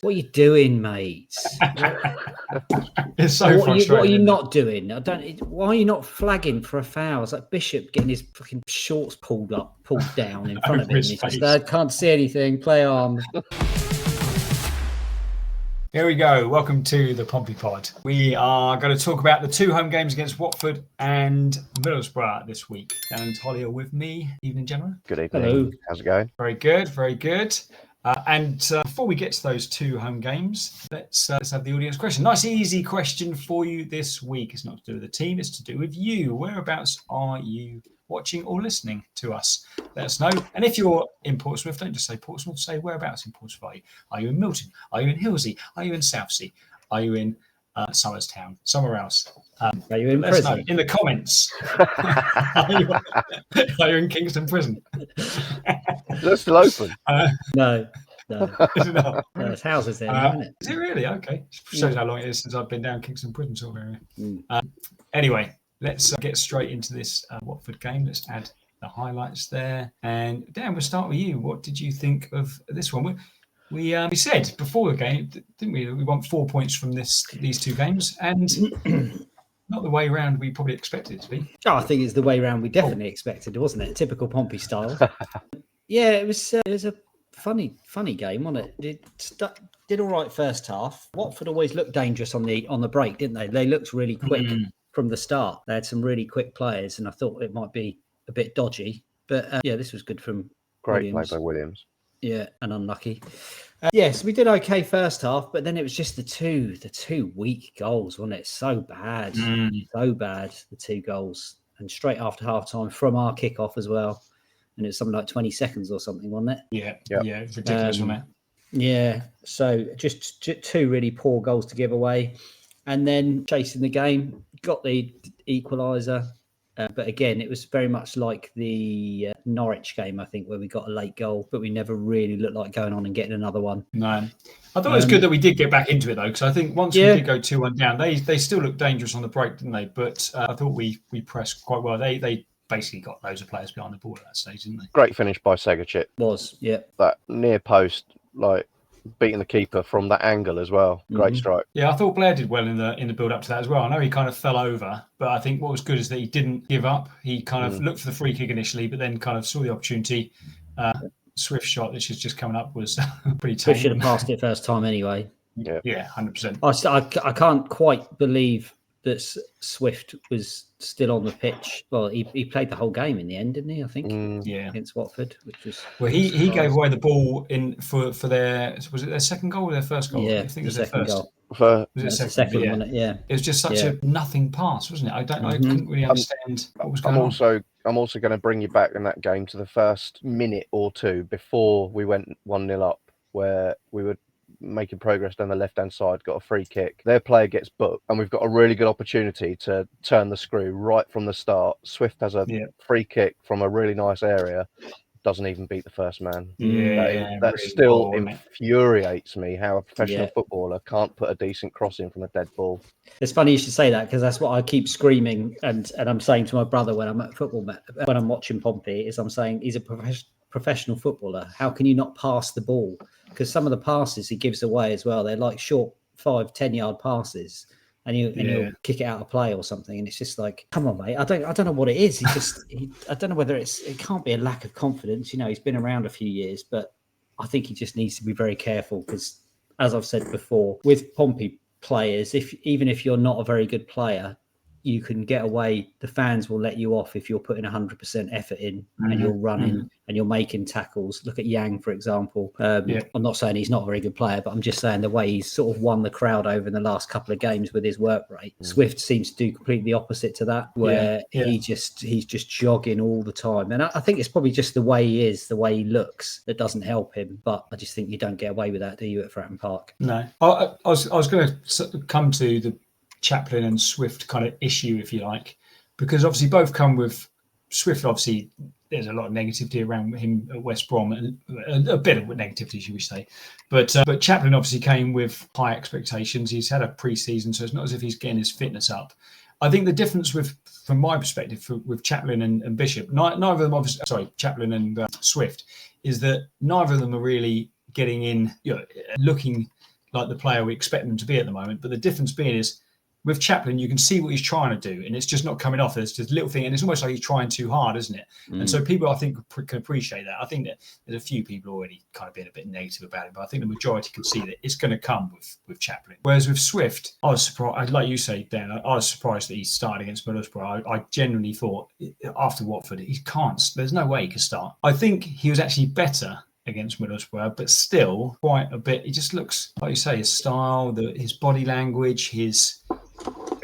What are you doing, mate? It's so frustrating. What are you not doing? Why are you not flagging for a foul? It's like Bishop getting his fucking shorts pulled down in front of him. He's just, I can't see anything. Play on. Here we go. Welcome to the Pompey Pod. We are going to talk about the 2 home games against Watford and Middlesbrough this week. Dan and Tolly are with me. Evening, gentlemen. Good evening. Hello. How's it going? Very good, very good. Before we get to those 2 home games, let's have the audience question. Nice, easy question for you this week. It's not to do with the team, it's to do with you. Whereabouts are you watching or listening to us? Let us know. And if you're in Portsmouth, don't just say Portsmouth, say whereabouts in Portsmouth are you? Are you in Milton? Are you in Hillsey? Are you in Southsea? Are you in Somerstown? Somewhere else? Are you in let prison? us know in the comments. Are you in Kingston Prison? Is that still open? No. Is it not? There's houses there, isn't it? Is it really? Okay. Shows how long it is since I've been down Kingston Prison sort of area. Anyway, let's get straight into this Watford game. Let's add the highlights there. And Dan, we'll start with you. What did you think of this one? We said before the game, didn't we? We want 4 points from these 2 games, and not the way around we probably expected it to be. Oh, I think it's the way around we definitely expected, wasn't it? Typical Pompey style. Yeah, it was a funny game, wasn't it? It did all right first half. Watford always looked dangerous on the break, didn't they? They looked really quick from the start. They had some really quick players, and I thought it might be a bit dodgy. But this was good from Great Williams. play by Williams. Yeah, and unlucky. Yes, we did okay first half, but then it was just the two weak goals, wasn't it? So bad, so bad. The 2 goals, and straight after half time from our kickoff as well, and it was something like 20 seconds or something, wasn't it? Yeah, it's ridiculous, wasn't it? Yeah, so just 2 really poor goals to give away, and then chasing the game, got the equaliser. But again, it was very much like the Norwich game, I think, where we got a late goal, but we never really looked like going on and getting another one. No. I thought it was good that we did get back into it, though, because I think once we did go 2-1 down, they still looked dangerous on the break, didn't they? But I thought we pressed quite well. They basically got loads of players behind the ball at that stage, didn't they? Great finish by Segachit. That near post, beating the keeper from that angle as well. Great strike. Yeah, I thought Blair did well in the build up to that as well. I know he kind of fell over, but I think what was good is that he didn't give up. He kind of looked for the free kick initially, but then kind of saw the opportunity. Swift shot that she's just coming up was pretty tough. We should have passed it first time anyway. Yeah, 100%. I can't quite believe that Swift was still on the pitch. Well, he played the whole game in the end, didn't he? I think. Against Watford, which was he gave away the ball in for their, was it their second goal or their first goal? Yeah, I think it was their first goal. Was it second? Wasn't it? Yeah. It was just such a nothing pass, wasn't it? I couldn't really understand what was going on. I'm also going to bring you back in that game to the first minute or 2 before we went 1-0 up, where we were making progress down the left-hand side, got a free kick. Their player gets booked, and we've got a really good opportunity to turn the screw right from the start. Swift has a free kick from a really nice area, doesn't even beat the first man. That really still infuriates me, how a professional footballer can't put a decent cross in from a dead ball. It's funny you should say that, because that's what I keep screaming and I'm saying to my brother when I'm at football, when I'm watching Pompey, is I'm saying he's a professional footballer. How can you not pass the ball? Because some of the passes he gives away as well, they're like short 5-10 yard passes, and he'll kick it out of play or something, and it's just like, come on, mate. I don't know what it is. I don't know whether it can't be a lack of confidence. He's been around a few years, but I think he just needs to be very careful, because, as I've said before, with Pompey players, even if you're not a very good player, you can get away. The fans will let you off if you're putting 100% effort in and you're running and you're making tackles. Look at Yang, for example. I'm not saying he's not a very good player, but I'm just saying the way he's sort of won the crowd over in the last couple of games with his work rate. Swift seems to do completely the opposite to that, where he's just jogging all the time. And I think it's probably just the way he is, the way he looks, that doesn't help him. But I just think you don't get away with that, do you, at Fratton Park? No. I was going to come to the Chaplin and Swift kind of issue, if you like, because obviously both come with Swift. Obviously, there's a lot of negativity around him at West Brom, and a bit of negativity, should we say? But Chaplin obviously came with high expectations. He's had a pre-season, so it's not as if he's getting his fitness up. I think the difference from my perspective, with Chaplin and Bishop, neither of them, obviously, sorry, Chaplin and Swift, is that neither of them are really getting in, looking like the player we expect them to be at the moment. But the difference being is with Chaplin, you can see what he's trying to do, and it's just not coming off. There's just a little thing, and it's almost like he's trying too hard, isn't it? And so people, I think, can appreciate that. I think that there's a few people already kind of being a bit negative about it, but I think the majority can see that it's going to come with Chaplin. Whereas with Swift, I was surprised, like you say, Dan, I was surprised that he started against Middlesbrough. I genuinely thought after Watford, he can't. There's no way he could start. I think he was actually better against Middlesbrough, but still quite a bit. He just looks, like you say, his style, his body language, It's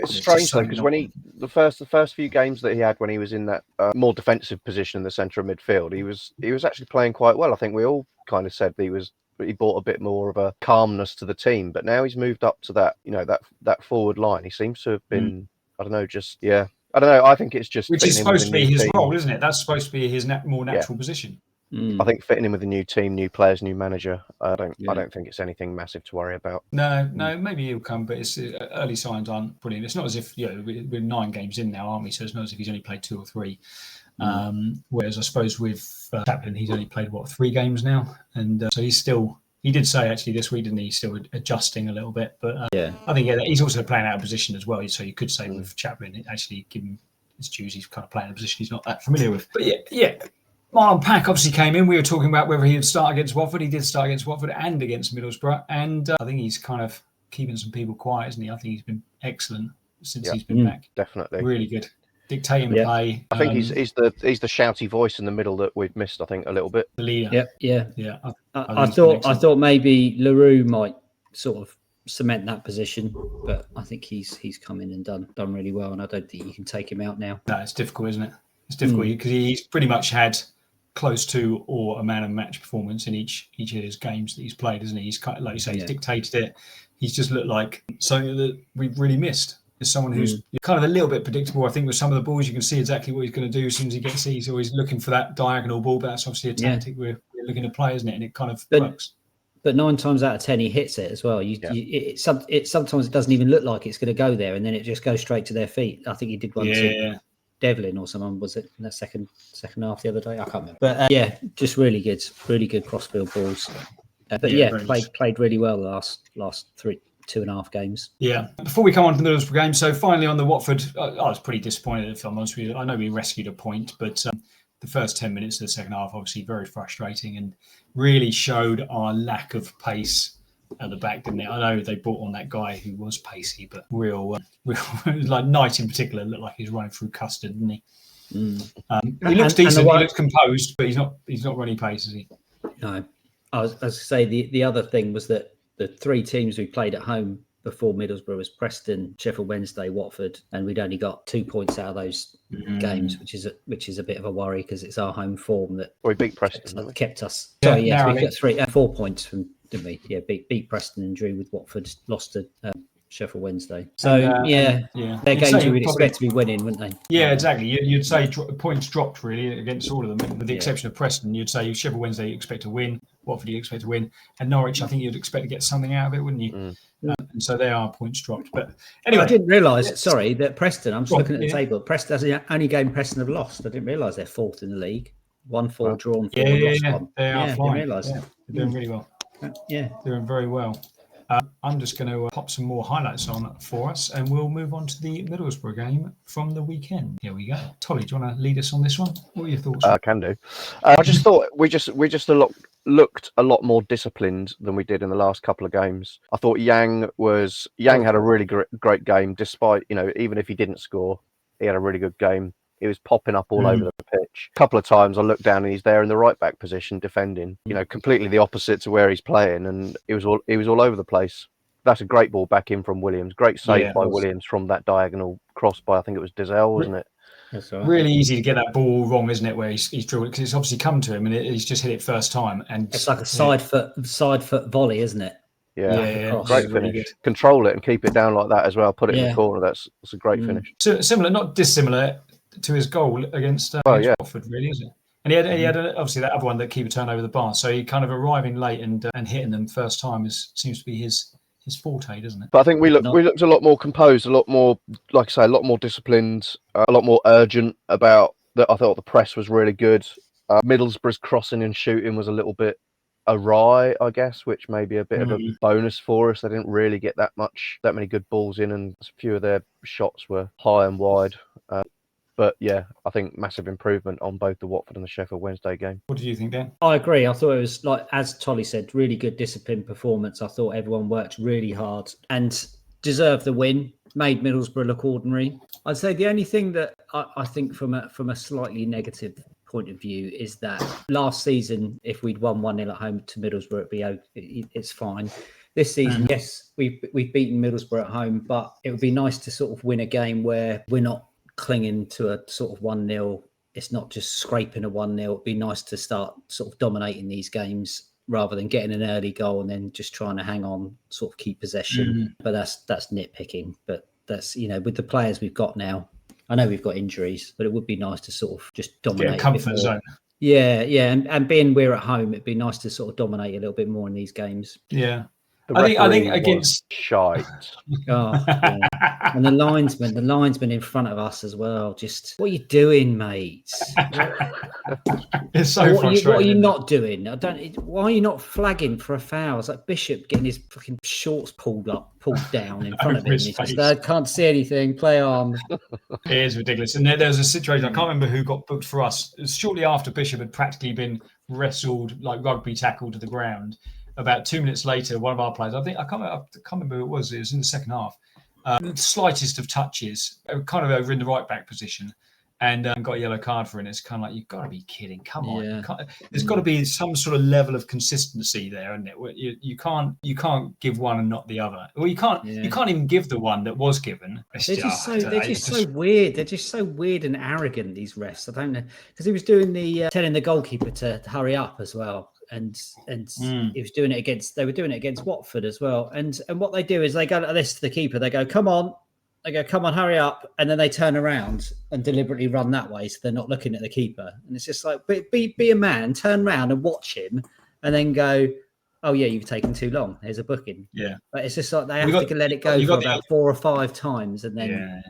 strange though, because when the first few games that he had when he was in that more defensive position in the centre of midfield, he was actually playing quite well. I think we all kind of said he brought a bit more of a calmness to the team, but now he's moved up to that, that forward line. He seems to have been, I don't know, I don't know. I think it's just which is supposed to be his team. role, isn't it? That's supposed to be his more natural position. I think fitting in with a new team, new players, new manager. I don't think it's anything massive to worry about. No, maybe he'll come, but it's early signs aren't brilliant. It's not as if we're 9 games in now, aren't we? So it's not as if he's only played 2 or 3. Whereas I suppose with Chaplin, he's only played 3 games now, and so he's still. He did say actually this week, didn't he? He's still adjusting a little bit, but I think he's also playing out of position as well. So you could say with Chaplin, actually give him his dues. He's kind of playing a position he's not that familiar with. But yeah. Marlon Pack obviously came in. We were talking about whether he would start against Watford. He did start against Watford and against Middlesbrough. And I think he's kind of keeping some people quiet, isn't he? I think he's been excellent since he's been back. Definitely. Really good. Dictating the play. I think he's the shouty voice in the middle that we've missed, I think, a little bit. The leader. Yeah. I thought maybe LaRue might sort of cement that position, but I think he's come in and done really well, and I don't think you can take him out now. No, it's difficult, isn't it? It's difficult because he's pretty much had close to or a man of match performance in each of his games that he's played, isn't he? He's kind of, like you say, he's dictated it. He's just looked like something that we've really missed. Is someone who's kind of a little bit predictable. I think with some of the balls, you can see exactly what he's going to do as soon as he gets it. He's always looking for that diagonal ball, but that's obviously a tactic we're looking to play, isn't it? And it kind of works. But 9 times out of 10, he hits it as well. Sometimes it doesn't even look like it's going to go there, and then it just goes straight to their feet. I think he did one to Devlin or someone, was it in the second half the other day? I can't remember. But just really good crossfield balls. Played really well the last 2.5 games. Yeah. Before we come on to the Middlesbrough game, so finally on the Watford, I was pretty disappointed if I'm honest with you. I know we rescued a point, but the first 10 minutes of the second half, obviously very frustrating and really showed our lack of pace at the back, didn't it? I know they brought on that guy who was pacey, but real like Knight in particular looked like he was running through custard, didn't he? He looks decent, he looks composed, but he's not running pace, is he? No. I was going to say the other thing was that the 3 teams we played at home before Middlesbrough was Preston, Sheffield Wednesday, Watford, and we'd only got 2 points out of those games, which is a bit of a worry because it's our home form that we beat Preston, kept us. Sorry, we got 4 points from, didn't we? Yeah, beat Preston and drew with Watford, lost to Sheffield Wednesday. So they're games we would expect to be winning, wouldn't they? Yeah, exactly. You'd say points dropped really against all of them, with the exception of Preston. You'd say Sheffield Wednesday you expect to win, Watford you expect to win, and Norwich I think you'd expect to get something out of it, wouldn't you? And so they are points dropped. But anyway, I didn't realise. That Preston. I'm just looking at the table. Preston that's the only game Preston have lost. I didn't realise they're 4th in the league. 1-4 drawn, 4 lost one. They are flying. Didn't realise. They're doing really well. Doing very well. I'm just going to pop some more highlights on for us, and we'll move on to the Middlesbrough game from the weekend. Here we go. Tolly, do you want to lead us on this one? What are your thoughts? I can do. I just thought we just looked a lot more disciplined than we did in the last couple of games. I thought Yang had a really great game, despite even if he didn't score, he had a really good game. He was popping up all over the pitch. A couple of times I looked down and he's there in the right back position defending, completely the opposite to where he's playing, and he was all over the place. That's a great ball back in from Williams. Great save by Williams from that diagonal cross by, I think it was Dizelle, wasn't it? That's right. Really easy to get that ball wrong, isn't it? Where he's drilled it, because it's obviously come to him and he's just hit it first time. And it's like a side foot volley, isn't it? Yeah. Great finish. Really Control it and keep it down like that as well. Put it in the corner. That's a great finish. So similar, not dissimilar to his goal against Watford, really, isn't it? And he had obviously that other one that keeper turned over the bar. So he kind of arriving late and hitting them first time seems to be his forte, doesn't it? But I think we looked a lot more composed, a lot more, like I say, a lot more disciplined, a lot more urgent about that. I thought the press was really good. Middlesbrough's crossing and shooting was a little bit awry, I guess, which may be a bit of a bonus for us. They didn't really get that many good balls in, and a few of their shots were high and wide. But yeah, I think massive improvement on both the Watford and the Sheffield Wednesday game. What do you think, Dan? I agree. I thought it was, like, as Tolly said, really good disciplined performance. I thought everyone worked really hard and deserved the win, made Middlesbrough look ordinary. I'd say the only thing that I think from a slightly negative point of view is that last season, if we'd won 1-0 at home to Middlesbrough, it's fine. This season, yes, we've beaten Middlesbrough at home, but it would be nice to sort of win a game where we're not clinging to a sort of 1-0. It's not just scraping a 1-0. It'd be nice to start sort of dominating these games rather than getting an early goal and then just trying to hang on, sort of keep possession. But that's nitpicking. But that's, with the players we've got now, I know we've got injuries, but it would be nice to sort of just dominate. Get a comfort zone. Yeah. And being we're at home, it'd be nice to sort of dominate a little bit more in these games. Yeah. I think against shite. Oh, yeah. And the linesman in front of us as well. Just, what are you doing, mate? It's so frustrating. What are you not doing? Why are you not flagging for a foul? It's like Bishop getting his fucking shorts pulled down in front of him. He's just, I can't see anything. Play on. It is ridiculous. And there was a situation, I can't remember who got booked for us. It was shortly after Bishop had practically been wrestled, like rugby tackled to the ground. About 2 minutes later, one of our players, I can't remember who it was in the second half, the slightest of touches, kind of over in the right back position, and got a yellow card for it. And it's kind of like, you've got to be kidding. Come on. Yeah. There's got to be some sort of level of consistency there, isn't it? You can't give one and not the other. Well, you can't even give the one that was given. They're just so weird. They're just so weird and arrogant, these refs. I don't know. Because he was doing telling the goalkeeper to hurry up as well. And he was doing it against Watford as well. And what they do is they go like this to the keeper. They go, come on, hurry up. And then they turn around and deliberately run that way. So they're not looking at the keeper. And it's just like, be a man, turn around and watch him and then go, oh yeah, you've taken too long. There's a booking. Yeah. But it's just like they have to let it go for about 4 or 5 times and then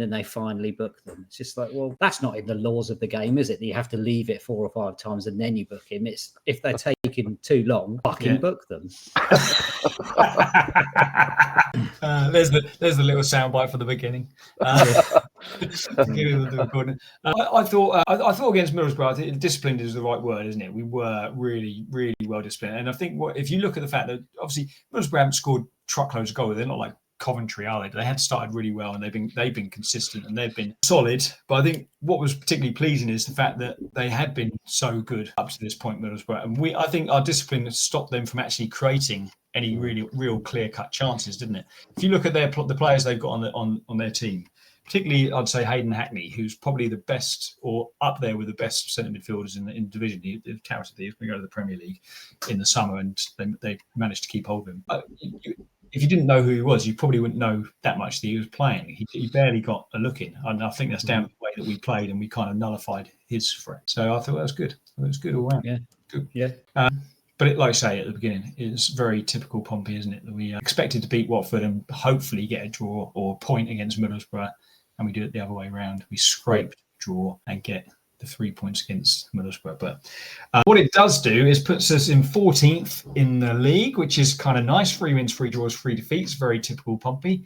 they finally book them. It's just like, well, that's not in the laws of the game, is it? That you have to leave it 4 or 5 times and then you book him. It's if they're taking too long, fucking book them. There's the little soundbite for the beginning. I thought against Middlesbrough, I think disciplined is the right word, isn't it? We were really, really well disciplined, and I think if you look at the fact that obviously Middlesbrough haven't scored truckloads of goals, they're not like Coventry, are they? They had started really well, and they've been consistent and they've been solid. But I think what was particularly pleasing is the fact that they had been so good up to this point, Middlesbrough, and I think our discipline has stopped them from actually creating any real clear-cut chances, didn't it? If you look at the players they've got on their team, particularly I'd say Hayden Hackney, who's probably the best or up there with the best centre midfielders in the division. He touted that he was going to go to the Premier League in the summer, and they managed to keep hold of him. If you didn't know who he was, you probably wouldn't know that much that he was playing. He barely got a look in, and I think that's down to the way that we played, and we kind of nullified his threat. So I thought that was good. It was good all round. Yeah, good. Yeah. But like I say at the beginning, it's very typical Pompey, isn't it? That we expected to beat Watford and hopefully get a draw or a point against Middlesbrough, and we do it the other way around. We scrape, draw, and get the 3 points against Middlesbrough. But what it does do is puts us in 14th in the league, which is kind of nice. 3 wins, 3 draws, 3 defeats. Very typical Pompey.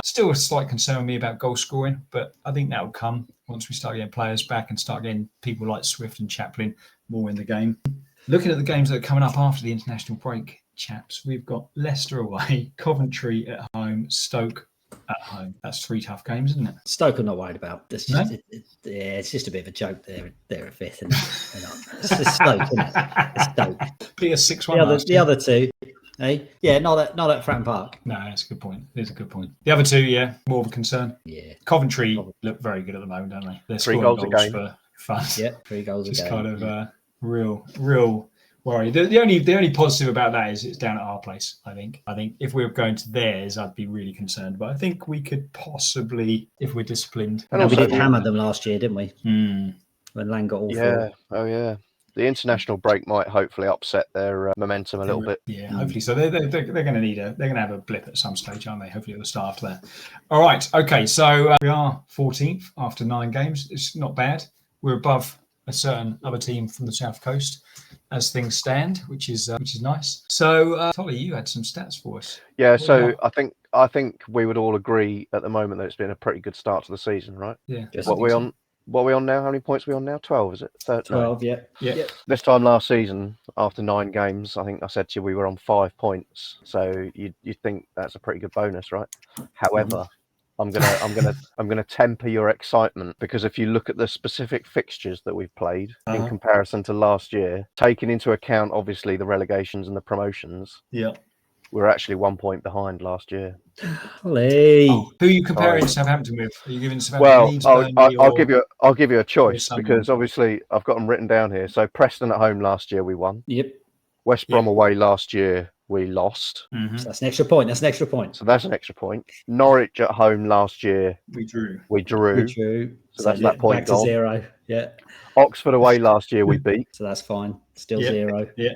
Still a slight concern with me about goal scoring, but I think that will come once we start getting players back and start getting people like Swift and Chaplin more in the game. Looking at the games that are coming up after the international break, chaps, we've got Leicester away, Coventry at home, Stoke at home. That's 3 tough games, isn't it? Stoke I'm not worried about. It's just a bit of a joke there at fifth. It's just Stoke, isn't it? It's Stoke. Be a 6-1. The other two, yeah, not at Fratton Park. No, that's a good point. It is a good point. The other two, yeah, more of a concern. Yeah. Coventry look very good at the moment, don't they? They're 3 goals a game for fun. Yeah, 3 goals a game. Just kind of real worry. The only positive about that is it's down at our place. I think if we were going to theirs, I'd be really concerned. But I think we could possibly, if we're disciplined. And we did hammer them last year, didn't we? Mm. When Lang got awful. Yeah. Oh yeah. The international break might hopefully upset their momentum a little bit. Yeah, hopefully so. They're going to have a blip at some stage, aren't they? Hopefully at the start after that. All right. Okay. So we are 14th after 9 games. It's not bad. We're above a certain other team from the South Coast as things stand, which is nice. So, Tolly, you had some stats for us. Yeah, What so about- I think we would all agree at the moment that it's been a pretty good start to the season, right? Yeah. Yes. What are we on now? How many points are we on now? 12, is it? 12, yeah. This time last season, after 9 games, I think I said to you we were on 5 points. So you'd think that's a pretty good bonus, right? However, I'm gonna temper your excitement, because if you look at the specific fixtures that we've played in comparison to last year, taking into account obviously the relegations and the promotions, we're actually 1 point behind last year. Ollie. Who are you comparing Southampton with? Are you giving Southampton Well, Leeds, I'll give you a choice, Sunderland? because obviously I've got them written down here. So Preston at home last year we won. Yep. West Brom away last year we lost. Mm-hmm. So that's an extra point. So that's an extra point. Norwich at home last year We drew. we drew. So that's that point back to gone. 0. Yeah. Oxford away last year we beat. So that's fine. Still 0. Yeah.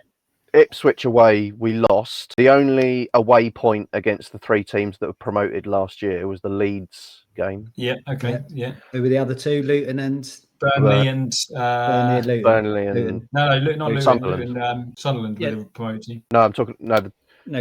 Ipswich away we lost. The only away point against the 3 teams that were promoted last year was the Leeds game. Yeah. Okay. Yeah. Who were the other 2? Luton and Burnley and Burnley and Luton. Burnley and Luton. not Luton. Sunderland. Sunderland were the promoted team. No, I'm talking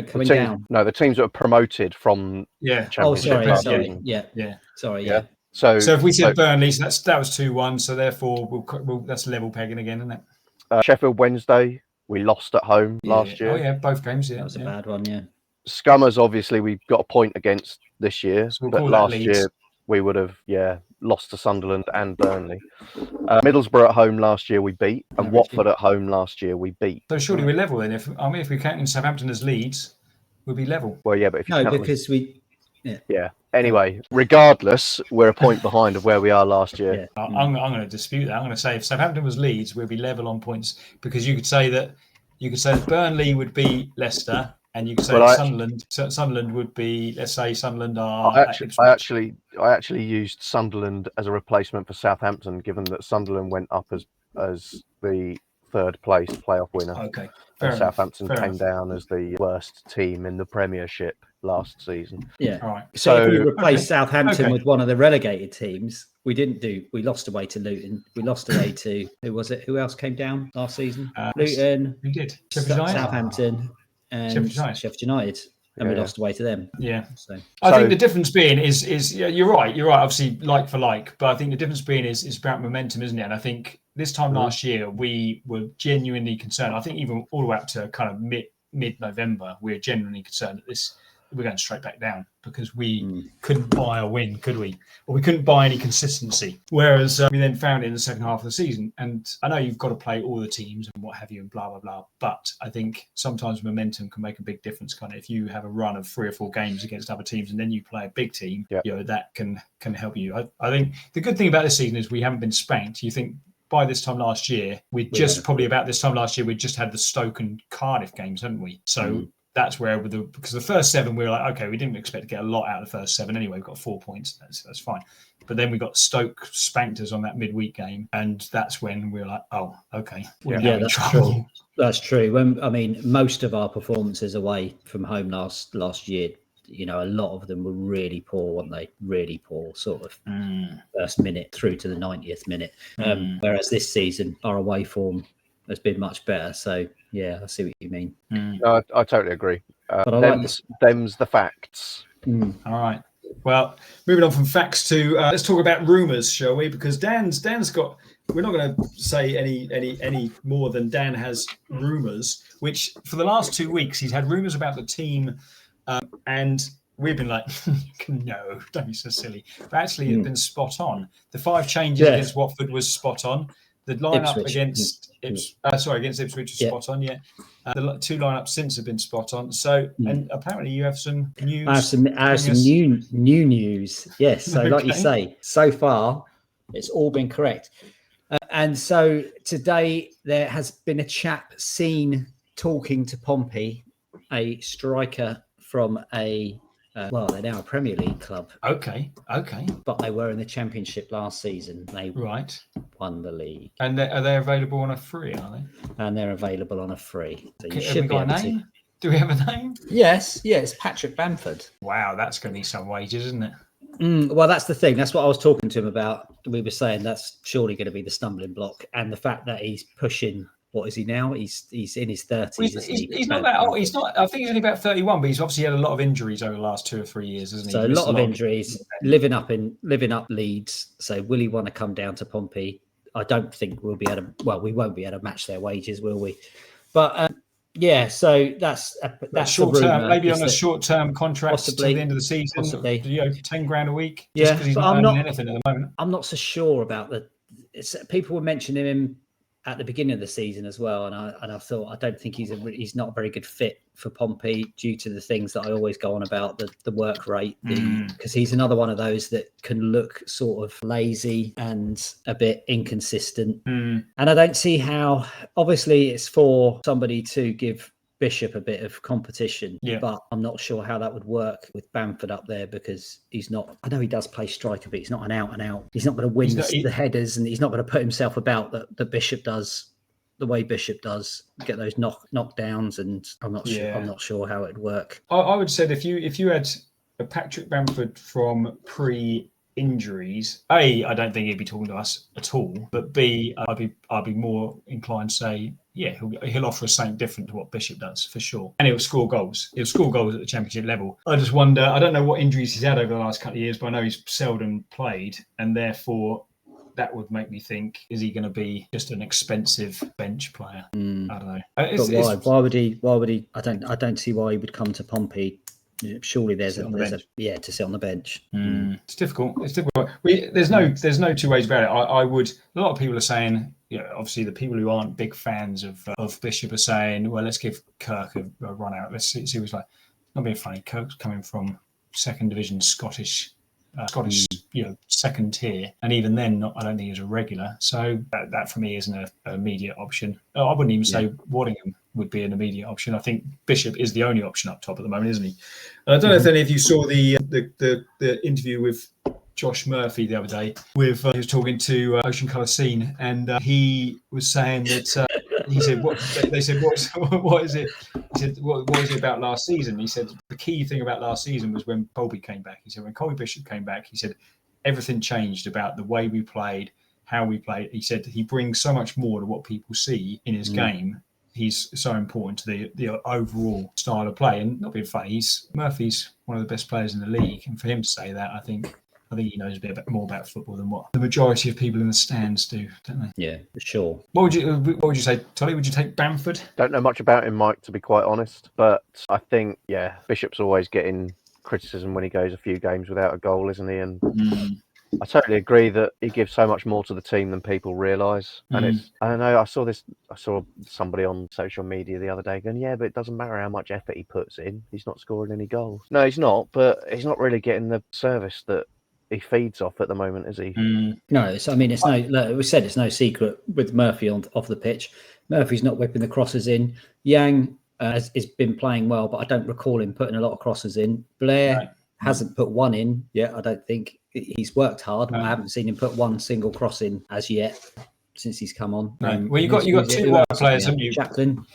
coming down. No, the teams that were promoted from Yeah. Championship last sorry. season. Yeah. Sorry. Yeah. Yeah. So if we said Burnley, so that was 2-1. So therefore, we'll that's level pegging again, isn't it? Sheffield Wednesday we lost at home last year. Oh yeah, both games. Yeah, That was a bad one. Yeah. Scummers obviously we've got a point against this year, So we'll but call that last Leeds. year we would have lost to Sunderland and Burnley. Middlesbrough at home last year we beat, and Watford at home last year we beat. So surely we're level then. If we count in Southampton as Leeds, we'll be level. Well, yeah, but if you count them because we. Yeah. Anyway, regardless, we're a point behind of where we are last year. Yeah. I'm going to dispute that. I'm going to say if Southampton was Leeds, we'll be level on points, because you could say that Burnley would be Leicester, and you could say Sunderland would be, let's say Sunderland are. I actually used Sunderland as a replacement for Southampton, given that Sunderland went up as the 3rd place playoff winner. Okay. And Southampton came down as the worst team in the Premiership last season. Yeah. All right. So if we replaced Southampton with one of the relegated teams, we lost away to Luton. We lost away to, who was it? Who else came down last season? Luton. We did. Southampton and Sheffield United. And we lost away to them. Yeah. So I think the difference being is you're right. Obviously, like for like, but I think the difference being is about momentum, isn't it? And I think this time last year we were genuinely concerned. I think even all the way up to kind of mid-November, we were genuinely concerned that we're going straight back down, because we couldn't buy a win, could we? Or we couldn't buy any consistency. Whereas we then found it in the second half of the season. And I know you've got to play all the teams and what have you and blah, blah, blah. But I think sometimes momentum can make a big difference. Kind of if you have a run of 3 or 4 games against other teams and then you play a big team, that can help you. I think the good thing about this season is we haven't been spanked. You think by this time last year, we'd just had the Stoke and Cardiff games, hadn't we? So that's where because the first 7 we were like, okay, we didn't expect to get a lot out of the first 7 anyway. We've got 4 points, that's fine. But then we got Stoke spanked us on that midweek game, and that's when we were like, oh, okay, we're now in trouble. True. That's true. Most of our performances away from home last year, a lot of them were really poor, weren't they? Really poor, sort of first minute through to the 90th minute. Whereas this season, our away form has been much better. So yeah, I see what you mean. No, I totally agree. But I like this. Them's the facts. All right. Well, moving on from facts to let's talk about rumours, shall we? Because Dan's got. We're not going to say any more than Dan has rumours. Which for the last 2 weeks he's had rumours about the team, and we've been like, no, don't be so silly. But actually, it's been spot on. The 5 changes against Watford was spot on. The lineup against Ipswich was spot on. Yeah, the 2 lineups since have been spot on. So, and apparently you have some news. I have some new news. Yes. So, like you say, so far it's all been correct. And so today there has been a chap seen talking to Pompey, a striker from they're now a Premier League club. Okay. But they were in the Championship last season. They won the league. And are they available on a free, are they? And they're available on a free. So you have we got a name? Do we have a name? Yes, it's Patrick Bamford. Wow, that's going to be some wages, isn't it? Well, that's the thing. That's what I was talking to him about. We were saying that's surely going to be the stumbling block, and the fact that he's pushing. What is he now? He's in his 30s. He's not that old. He's not. I think he's only about 31, but he's obviously had a lot of injuries over the last 2 or 3 years, hasn't he? So a lot of injuries. Living up Leeds. So will he want to come down to Pompey? I don't think we'll be able to. Well, we won't be able to match their wages, will we? But yeah. So that's short term. Maybe on a short term contract possibly, to the end of the season. Possibly. 10 grand a week. Yeah, because he's not earning anything at the moment. I'm not so sure about people were mentioning him at the beginning of the season as well, and I thought I don't think he's not a very good fit for Pompey due to the things that I always go on about, the work rate, because he's another one of those that can look sort of lazy and a bit inconsistent, and I don't see how. Obviously, it's for somebody to give Bishop a bit of competition, but I'm not sure how that would work with Bamford up there, because he's not. I know he does play striker, but he's not an out and out. He's not going to win the headers, and he's not going to put himself about that Bishop does, the way Bishop does, get those knockdowns. And I'm not sure. I'm not sure how it'd work. I would say if you had a Patrick Bamford from pre-injuries, A, I don't think he'd be talking to us at all. But B, I'd be more inclined to say, yeah, he'll offer us something different to what Bishop does, for sure. And he'll score goals. He'll score goals at the Championship level. I just wonder, I don't know what injuries he's had over the last couple of years, but I know he's seldom played. And therefore, that would make me think, is he going to be just an expensive bench player? I don't know. But why would he? I don't see why he would come to Pompey. Surely there's to sit on the bench. It's difficult. There's no two ways about it. I would. A lot of people are saying, obviously the people who aren't big fans of Bishop are saying, well, let's give Kirk a run out. Let's see what he's like. Not being funny. Kirk's coming from second division Scottish, second tier, and even then, I don't think he's a regular. So that for me isn't an immediate option. I wouldn't even say Waddingham would be an immediate option. I think Bishop is the only option up top at the moment, isn't he? And I don't know if any of you saw the interview with Josh Murphy the other day. He was talking to Ocean Colour Scene, and he was saying that he said, "What?" They said, "What is it?" He said, "What is it about last season?" He said, "The key thing about last season was when Colby came back." He said, "When Colby Bishop came back, he said everything changed about the way we played, how we played." He said he brings so much more to what people see in his game. He's so important to the overall style of play. And not being funny, Murphy's one of the best players in the league, and for him to say that, I think he knows a bit more about football than what the majority of people in the stands do, don't they? Yeah, for sure. What would you say, Tolly? Would you take Bamford? Don't know much about him, Mike, to be quite honest. But I think, Bishop's always getting criticism when he goes a few games without a goal, isn't he? And I totally agree that he gives so much more to the team than people realise. And I don't know, I saw somebody on social media the other day going, but it doesn't matter how much effort he puts in. He's not scoring any goals. No, he's not, but he's not really getting the service that he feeds off at the moment, is he? No, we said it's no secret with Murphy off the pitch. Murphy's not whipping the crosses in. Yang has been playing well, but I don't recall him putting a lot of crosses in. Blair hasn't put one in yet. I don't think he's worked hard. I haven't seen him put one single cross in as yet since he's come on. Well, you got two players, haven't you? Chaplin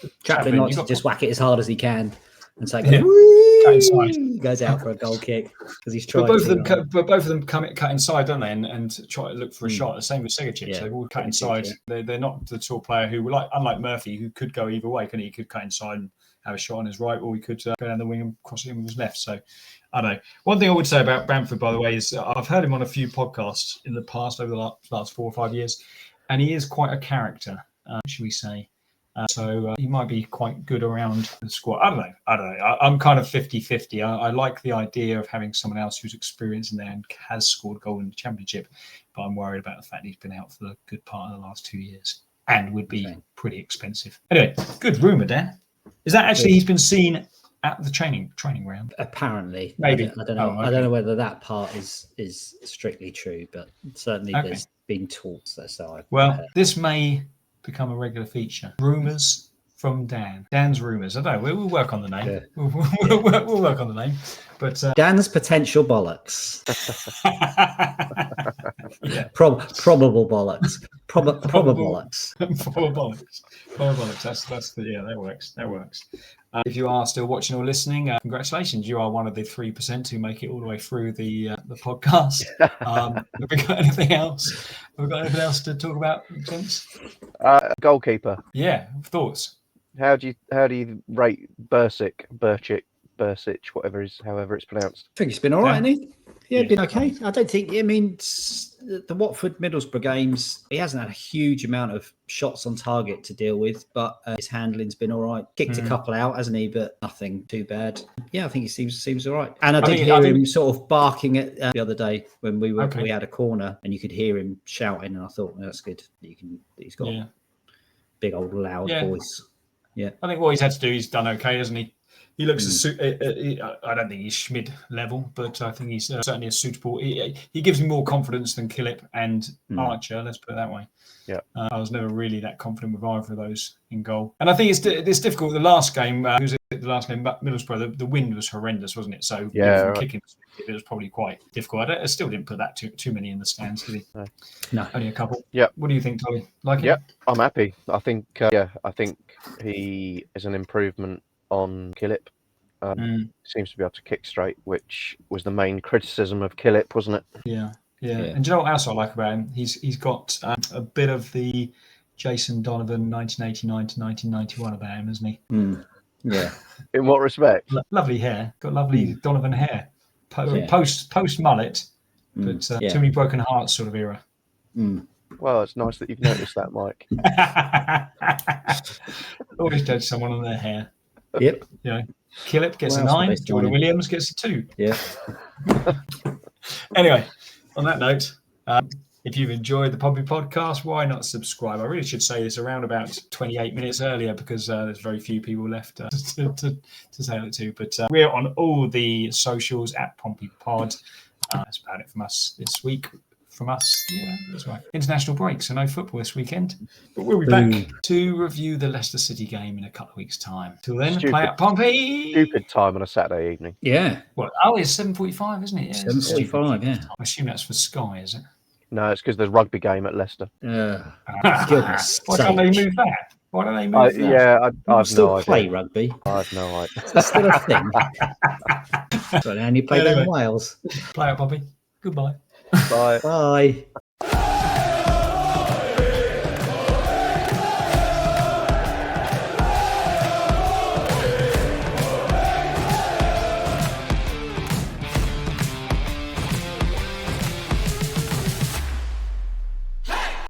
likes to just whack it as hard as he can and say, goes out for a goal kick because he's trying. But both of them cut inside, don't they? And try to look for a shot. The same with Segacic. They all cut inside. They're not the sort of player who, unlike Murphy, who could go either way. He could cut inside and have a shot on his right, or he could go down the wing and cross it in with his left. So I don't know. One thing I would say about Bamford, by the way, is I've heard him on a few podcasts in the past over the last 4 or 5 years, and he is quite a character, should we say. So he might be quite good around the squad. I don't know. I'm kind of 50-50. I like the idea of having someone else who's experienced in there and has scored a goal in the Championship, but I'm worried about the fact he's been out for a good part of the last 2 years and would be pretty expensive. Anyway, good rumour, Dan. Is that actually he's been seen at the training ground? Apparently, maybe. I don't know. I don't know whether that part is strictly true, but certainly there's been talks. This may become a regular feature. Rumours from Dan. Dan's rumours. I don't know. We'll work on the name. Yeah. We'll work on the name. But Dan's potential bollocks. Probable bollocks. Probable bollocks. Probable bollocks. That works. If you are still watching or listening, congratulations. You are one of the 3% who make it all the way through the podcast. Have we got anything else? Have we got anything else to talk about, gents? Goalkeeper. Yeah, thoughts? How do you rate Bursic, however it's pronounced? I think it's been all right, hasn't he? Yeah, Yeah. been okay. I don't think. I mean, the Watford Middlesbrough games, he hasn't had a huge amount of shots on target to deal with, but his handling's been all right. Kicked a couple out, hasn't he? But nothing too bad. Yeah, I think he seems all right. And I did hear him sort of barking at the other day when we had a corner, and you could hear him shouting, and I thought, well, that's good. He's got a big old loud voice. Yeah, I think what he's had to do, he's done okay, hasn't he? He looks. I don't think he's Schmid level, but I think he's certainly a suitable. He gives me more confidence than Killip and Archer. Let's put it that way. Yeah, I was never really that confident with either of those in goal, and I think it's difficult. The last game, Middlesbrough, the wind was horrendous, wasn't it? So kicking, it was probably quite difficult. I still didn't put that too many in the stands, did he? No, only a couple. Yeah. What do you think, Tolly? Like it? Yeah, I'm happy. I think he is an improvement on Killip. Seems to be able to kick straight, which was the main criticism of Killip, wasn't it? Yeah. And do you know what else I like about him? He's got a bit of the Jason Donovan 1989 to 1991 about him, hasn't he? Yeah. In what respect? Lovely hair. Got lovely Donovan hair. Post mullet, but too many broken hearts sort of era. Well, it's nice that you've noticed that, Mike. Always judge someone on their hair. Yep. You know, Killip gets a 9. Jordan Williams gets a 2. Yeah. Anyway, on that note, if you've enjoyed the Pompey Podcast, why not subscribe? I really should say this around about 28 minutes earlier because there's very few people left to say that to. But we're on all the socials at Pompey Pod. That's about it from us this week. From us, yeah, that's right. International break, so no football this weekend. But we'll be back to review the Leicester City game in a couple of weeks' time. Till then, play at Pompey. Stupid time on a Saturday evening. Yeah. Well, it's 7:45, isn't it? Yeah, 7:45. Yeah. I assume that's for Sky, is it? No, it's because there's rugby game at Leicester. Goodness Why don't they move that? Why don't they move that? Yeah, I've still no idea. play rugby. I have no idea. Is that still a thing? So now you play that in Wales. Play at Pompey. Goodbye. Bye. Bye.